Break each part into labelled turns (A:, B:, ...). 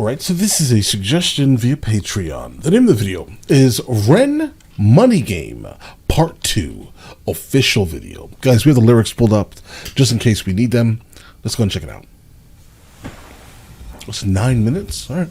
A: Alright, so this is a suggestion via Patreon. The name of the video is Ren Money Game Part 2 official video. Guys, we have the lyrics pulled up just in case we need them. Let's go and check it out. It's 9 minutes. Alright.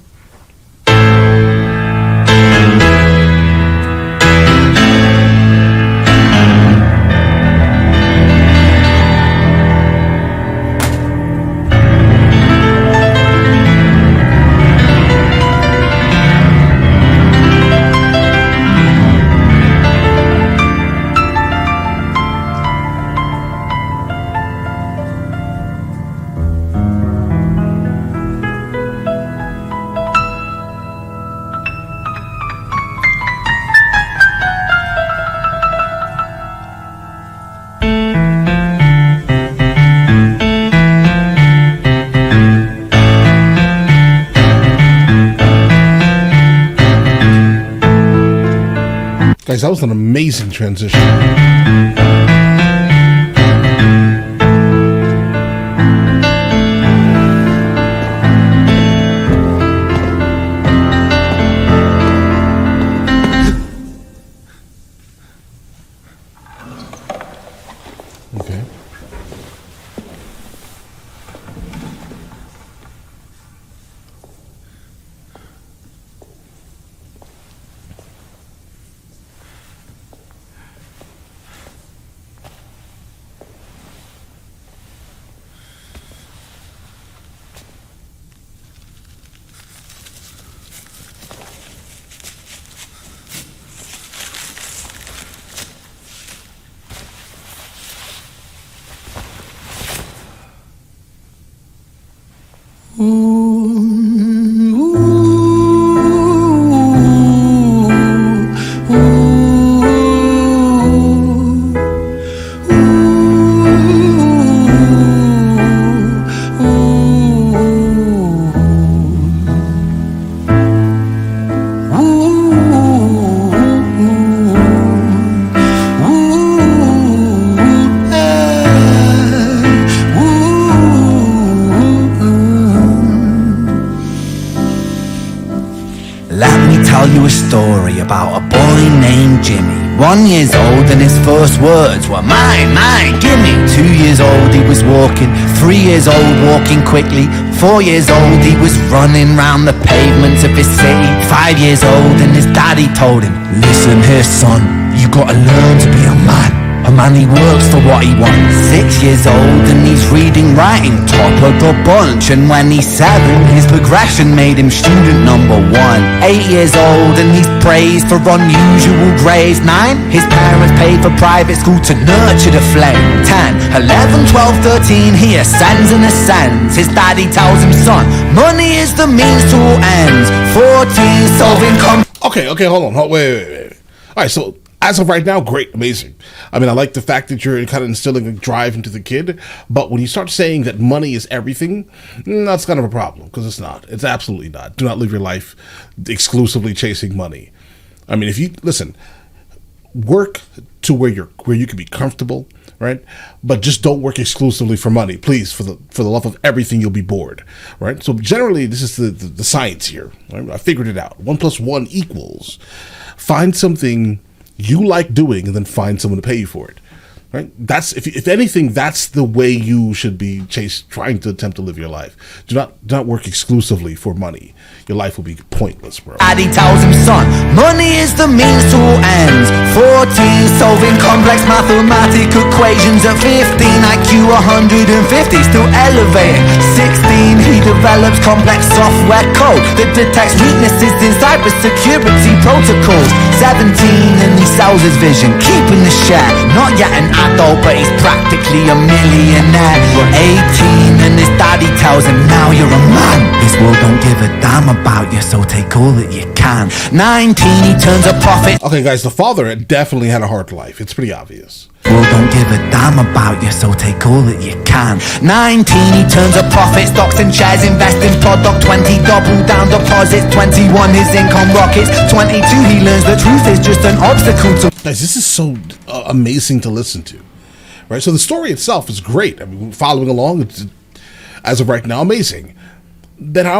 A: Guys, that was an amazing transition. Okay.
B: Tell you a story about a boy named Jimmy. 1 year old and his first words were mine, mine, gimme. 2 years old he was walking, 3 years old walking quickly. 4 years old he was running round the pavements of his city. 5 years old and his daddy told him, listen here son, you gotta learn to be a man. A man, he works for what he wants. 6 years old and he's reading, writing, top of the bunch. And when he's 7, his progression made him student number 1. 8 years old and he's praised for unusual grades. 9, his parents paid for private school to nurture the flame. 10, 11, 12, 13, he ascends and ascends. His daddy tells him, son, money is the means to all ends. 14, solving
A: Okay, hold on. Wait. Alright, so as of right now, great, amazing. I mean, I like the fact that you're kind of instilling a drive into the kid, but when you start saying that money is everything, that's kind of a problem, because it's not. It's absolutely not. Do not live your life exclusively chasing money. I mean, if you, listen, work to where you can be comfortable, right? But just don't work exclusively for money, please. For the love of everything, you'll be bored, right? So generally, this is the science here. Right? I figured it out. 1 + 1 equals. Find something you like doing, and then find someone to pay you for it. Right? That's if anything, that's the way you should be trying to attempt to live your life. Do not work exclusively for money. Your life will be pointless, bro.
B: Daddy tells him, son, money is the means to all ends. 14, solving complex mathematical equations. At 15, IQ 150, still elevating. 16, he develops complex software code that detects weaknesses in cybersecurity protocols. 17, and he sells his vision, keeping the share. Not yet an adult, but he's practically a millionaire. 18, and his daddy tells him, now you're a man. This world don't give a damn about you, so take all that you can. 19, he turns a profit.
A: Okay, guys, the father definitely had a hard life. It's pretty obvious.
B: World don't give a damn about you, so take all that you can. 19, he turns a profit, stocks and shares, invest in product. 20, double down deposits. 21, his income rockets. 22, he learns the truth is just an obstacle to.
A: Guys, this is so amazing to listen to, right? So the story itself is great. I mean, following along, it's, as of right now, amazing. Then I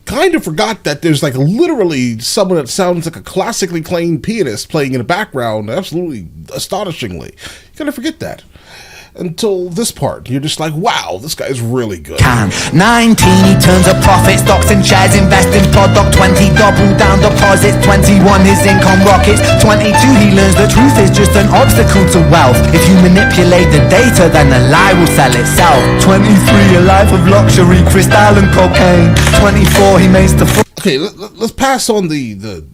A: kind of forgot that there's like literally someone that sounds like a classically trained pianist playing in the background, absolutely astonishingly. You kind of forget that. Until this part, you're just like, wow, this guy's really good.
B: 19, he turns a profit, stocks and shares, invest in product. 20, double down deposits. 21, his income rockets. 22, he learns the truth is just an obstacle to wealth. If you manipulate the data, then the lie will sell itself. 23, a life of luxury, crystal and cocaine. 24, he makes the
A: Okay, let's pass on the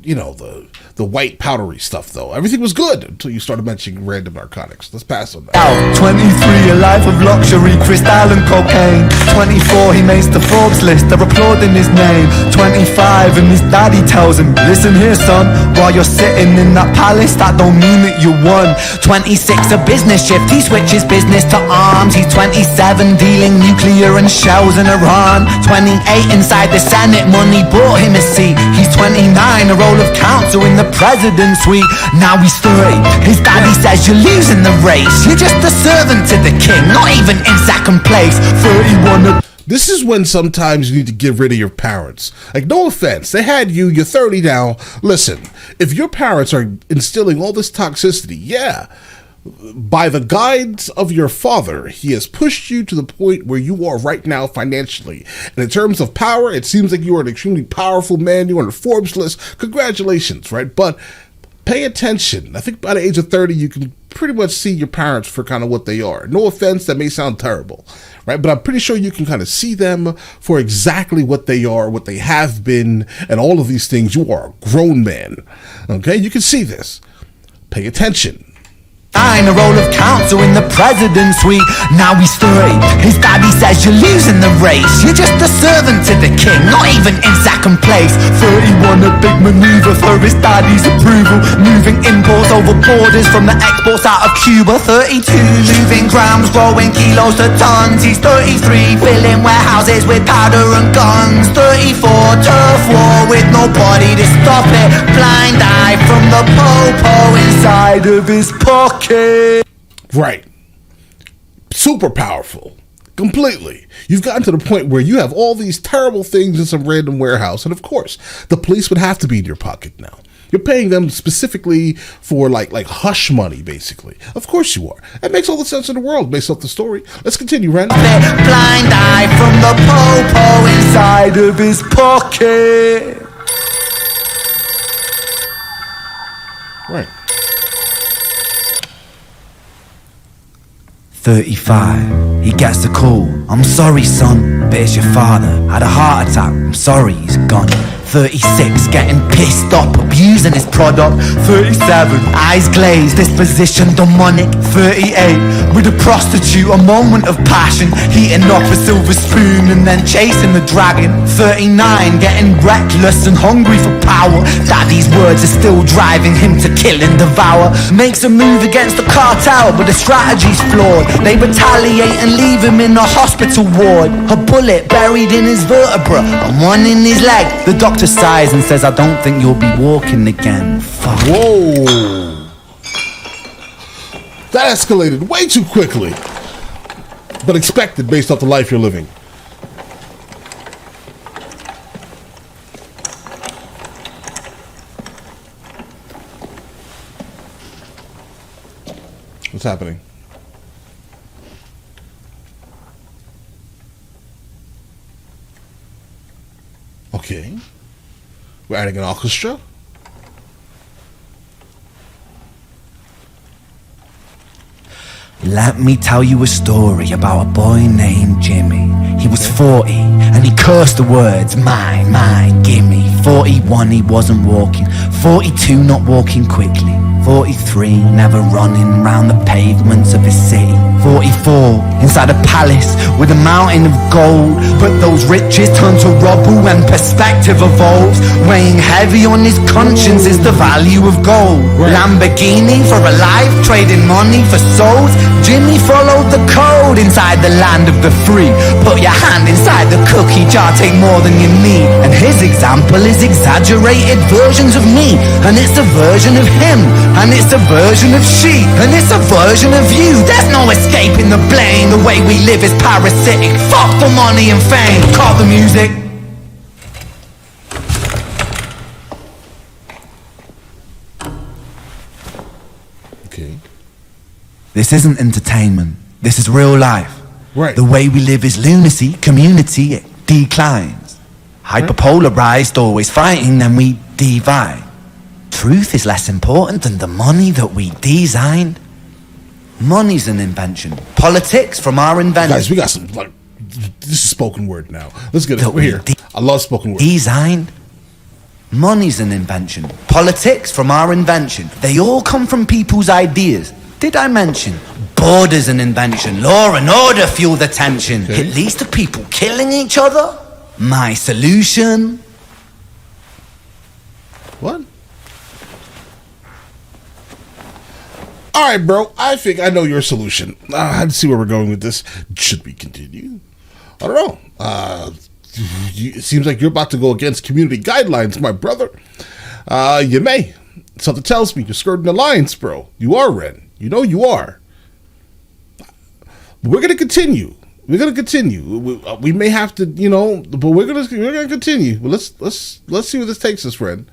A: white powdery stuff though. Everything was good until you started mentioning random narcotics. Let's pass on that.
B: 23, a life of luxury, crystal and cocaine. 24, he makes the Forbes list, they're applauding his name. 25, and his daddy tells him, listen here son, while you're sitting in that palace, that don't mean that you won. 26, a business shift, he switches business to arms. He's 27, dealing nuclear and shells in Iran. 28, inside the Senate, money bought him a seat. He's 29, a role of counsel in the president's suite. Now he's 30, his daddy says you're losing the race. You're just a servant to the king, not even in second place. 31.
A: This is when sometimes you need to get rid of your parents. Like, no offense, they had you, you're 30 now. Listen, if your parents are instilling all this toxicity, yeah, by the guides of your father, he has pushed you to the point where you are right now financially. And in terms of power, it seems like you are an extremely powerful man. You're on the Forbes list. Congratulations, right? But pay attention. I think by the age of 30, you can pretty much see your parents for kind of what they are. No offense, that may sound terrible, right? But I'm pretty sure you can kind of see them for exactly what they are, what they have been, and all of these things. You are a grown man, okay? You can see this. Pay attention.
B: A role of counsel in the president's suite. Now he's 30, his daddy says you're losing the race. You're just a servant to the king, not even in second place. 31, a big maneuver for his daddy's approval. Moving imports over borders from the exports out of Cuba. 32, moving grams, growing kilos to tons. He's 33, filling warehouses with powder and guns. 34, turf war with nobody to stop it. Blind eye from the popo inside of his pocket.
A: Right. Super powerful. Completely. You've gotten to the point where you have all these terrible things in some random warehouse, and of course, the police would have to be in your pocket now. You're paying them specifically for like hush money, basically. Of course you are. That makes all the sense in the world based off the story. Let's continue, Ren.
B: Blind eye from the popo inside of his pocket.
A: Right.
B: 35, he gets the call. I'm sorry son, but it's your father. Had a heart attack, I'm sorry, he's gone. 36, getting pissed up, abusing his product. 37, eyes glazed, disposition demonic. 38, with a prostitute, a moment of passion, heating up a silver spoon and then chasing the dragon. 39, getting reckless and hungry for power. Daddy's words are still driving him to kill and devour. Makes a move against the cartel, but the strategy's flawed. They retaliate and leave him in a hospital ward. A bullet buried in his vertebra and one in his leg. The doctor sighs and says, I don't think you'll be walking again. Fuck.
A: Whoa. That escalated way too quickly. But expected based off the life you're living. What's happening? Okay. We're adding an orchestra.
B: Let me tell you a story about a boy named Jimmy. He was 40 and he cursed the words, mine, mine, gimme. 41 he wasn't walking, 42 not walking quickly, 43 never running round the pavements of his city, 44 inside a palace with a mountain of gold. But those riches turn to rubble when perspective evolves. Weighing heavy on his conscience is the value of gold. Lamborghini for a life, trading money for souls. Jimmy followed the code inside the land of the free. Put your hand inside the cookie jar, take more than you need. And his example is exaggerated versions of me. And it's a version of him, and it's a version of she, and it's a version of you. There's no escaping the blame. The way we live is parasitic. Fuck for money and fame. Call the music.
A: Okay.
B: This isn't entertainment. This is real life.
A: Right.
B: The way we live is lunacy, community, it declines. Hyperpolarized, always fighting, then we divide. Truth is less important than the money that we designed. Money's an invention. Politics from our invention.
A: Guys, we got some, like, this is spoken word now. Let's get it.
B: That
A: We're here. I love spoken word.
B: Designed. Money's an invention. Politics from our invention. They all come from people's ideas. Did I mention? Border's an invention. Law and order fuel the tension.
A: Okay.
B: It leads to people killing each other. My solution.
A: What? All right, bro. I think I know your solution. Let's see where we're going with this. Should we continue? I don't know. It seems like you're about to go against community guidelines, my brother. You may. Something tells me you're skirting the lines, bro. You are, Ren. You know you are. We're gonna continue. We're gonna continue. We may have to, but we're gonna continue. Well, let's see where this takes us, Ren.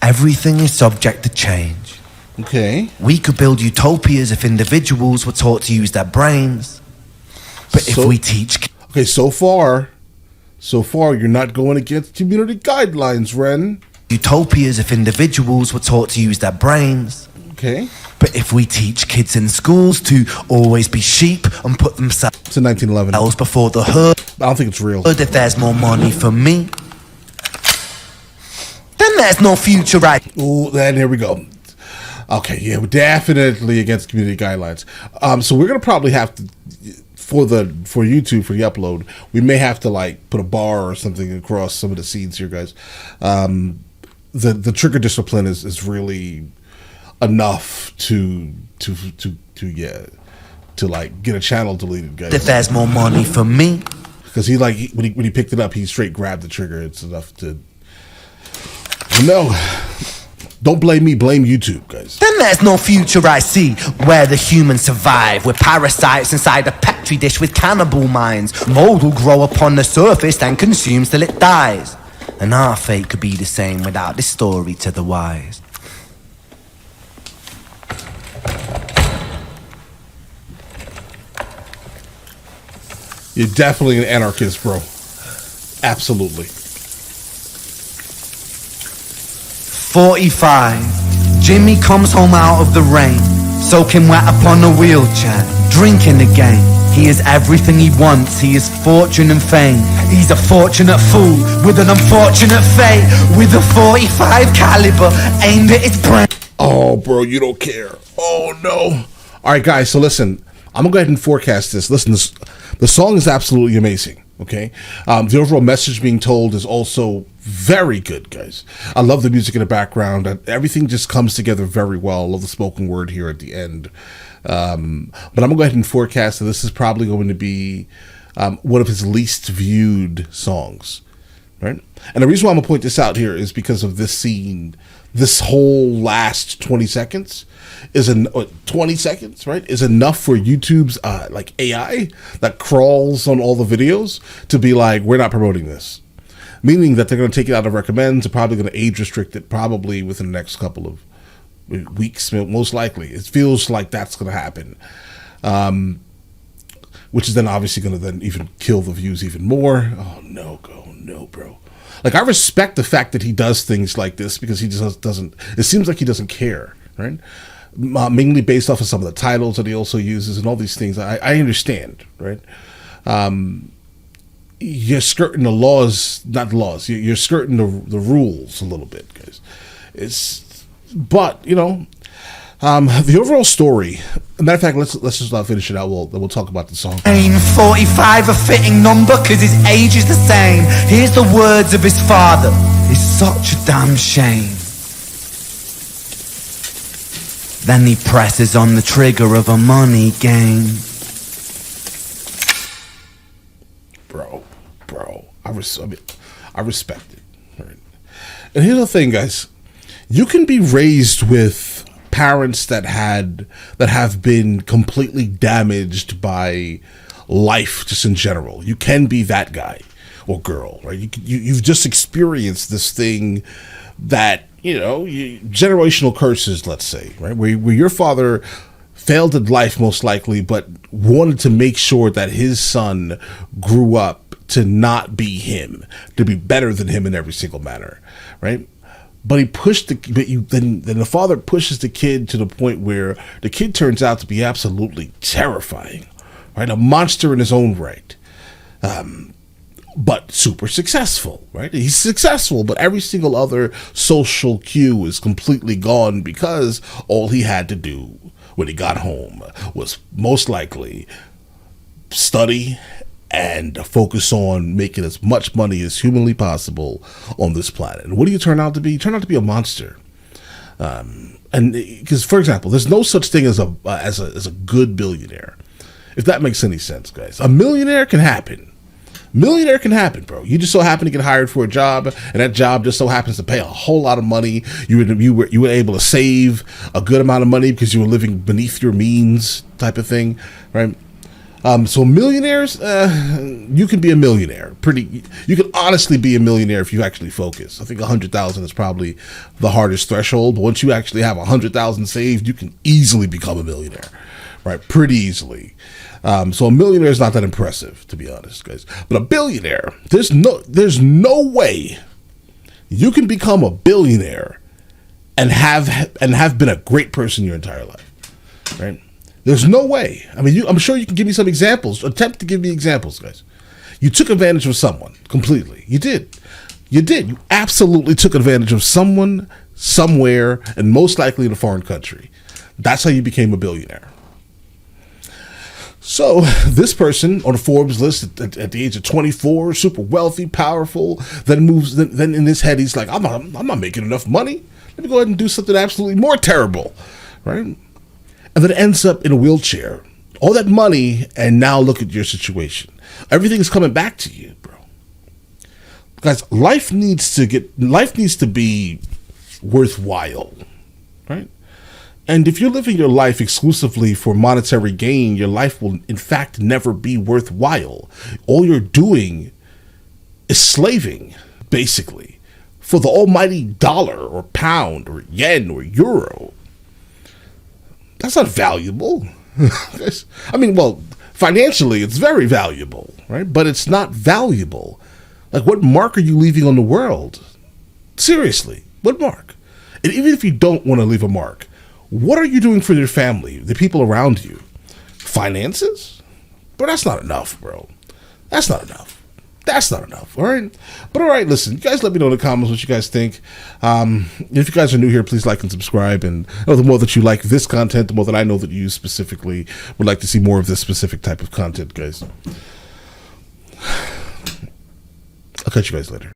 B: Everything is subject to change.
A: Okay.
B: We could build utopias if individuals were taught to use their brains. But if
A: So-
B: we teach
A: Okay, so far, you're not going against community guidelines, Ren.
B: utopias if individuals were taught to use their brains.
A: Okay.
B: But if we teach kids in schools to always be sheep and put themselves
A: It's in 1911.
B: before the herd,
A: I don't think it's real.
B: if there's more money for me, then there's no future, right?
A: Ooh, then here we go. Okay, yeah, we're definitely against community guidelines. So we're gonna probably have to, for YouTube for the upload, we may have to like put a bar or something across some of the scenes here, guys. The trigger discipline is really enough to like get a channel deleted,
B: If
A: guys.
B: there's more money for me,
A: Because when he picked it up, he straight grabbed the trigger. It's enough to. No, don't blame me. Blame YouTube, guys.
B: then there's no future I see where the humans survive. We're parasites inside a petri dish with cannibal minds. Mold will grow upon the surface and consumes till it dies. And our fate could be the same without this story to the wise.
A: You're definitely an anarchist, bro. Absolutely.
B: 45. Jimmy comes home out of the rain, soaking wet upon a wheelchair, drinking again. He is everything he wants, he is fortune and fame. He's a fortunate fool with an unfortunate fate, with a 45 caliber aimed at his brain.
A: Oh, bro, you don't care. Oh, no. All right, guys, so listen. I'm going to go ahead and forecast this. Listen, the song is absolutely amazing, okay? The overall message being told is also very good, guys. I love the music in the background. Everything just comes together very well. I love the spoken word here at the end. But I'm going to go ahead and forecast that this is probably going to be one of his least viewed songs, right? And the reason why I'm going to point this out here is because of this scene. This whole last 20 seconds is 20 seconds, right? Is enough for YouTube's like AI that crawls on all the videos to be like, we're not promoting this. Meaning that they're going to take it out of recommends. They're probably going to age restrict it probably within the next couple of weeks, most likely. It feels like that's going to happen. Which is then obviously going to then even kill the views even more. Oh no, bro. Like, I respect the fact that he does things like this because he just doesn't, it seems like he doesn't care, right? Mainly based off of some of the titles that he also uses and all these things. I understand, right? You're skirting the laws, not laws, you're skirting the rules a little bit, guys. But, the overall story, matter of fact, let's just finish it out. We'll talk about the song.
B: 45, a fitting number, cause his age is the same. Here's the words of his father. It's such a damn shame. Then he presses on the trigger of a money game.
A: I respect it. Right? And here's the thing, guys. You can be raised with parents that have been completely damaged by life just in general. You can be that guy or girl, right? You've just experienced this thing that, generational curses, let's say, right? Where your father failed in life most likely, but wanted to make sure that his son grew up to not be him, to be better than him in every single manner, right? But then the father pushes the kid to the point where the kid turns out to be absolutely terrifying, right? A monster in his own right. But super successful, right? He's successful, but every single other social cue is completely gone because all he had to do when he got home was most likely study and focus on making as much money as humanly possible on this planet. And what do you turn out to be? You turn out to be a monster. And because, for example, there's no such thing as a good billionaire, if that makes any sense, guys. A millionaire can happen. Millionaire can happen, bro. You just so happen to get hired for a job, and that job just so happens to pay a whole lot of money. You were able to save a good amount of money because you were living beneath your means, type of thing, right? So millionaires, you can be a millionaire. You can honestly be a millionaire if you actually focus. I think 100,000 is probably the hardest threshold. But once you actually have 100,000 saved, you can easily become a millionaire, right? Pretty easily. So a millionaire is not that impressive, to be honest, guys. But a billionaire, there's no way you can become a billionaire and have been a great person your entire life, right? There's no way. I mean, I'm sure you can give me some examples. Attempt to give me examples, guys. You took advantage of someone completely. You did. You absolutely took advantage of someone, somewhere, and most likely in a foreign country. That's how you became a billionaire. So this person on the Forbes list at the age of 24, super wealthy, powerful, then in his head he's like, I'm not making enough money. Let me go ahead and do something absolutely more terrible, right? And then ends up in a wheelchair. All that money, and now look at your situation. Everything is coming back to you, bro. Guys, life needs to be worthwhile, right? And if you're living your life exclusively for monetary gain, your life will, in fact, never be worthwhile. All you're doing is slaving, basically, for the almighty dollar or pound or yen or euro. That's not valuable. I mean, well, financially, it's very valuable, right? But it's not valuable. Like, what mark are you leaving on the world? Seriously, what mark? And even if you don't want to leave a mark, what are you doing for your family, the people around you? Finances? But that's not enough, bro. That's not enough. All right? But all right, listen, you guys let me know in the comments what you guys think. If you guys are new here, please like and subscribe. And the more that you like this content, the more that I know that you specifically would like to see more of this specific type of content, guys. I'll catch you guys later.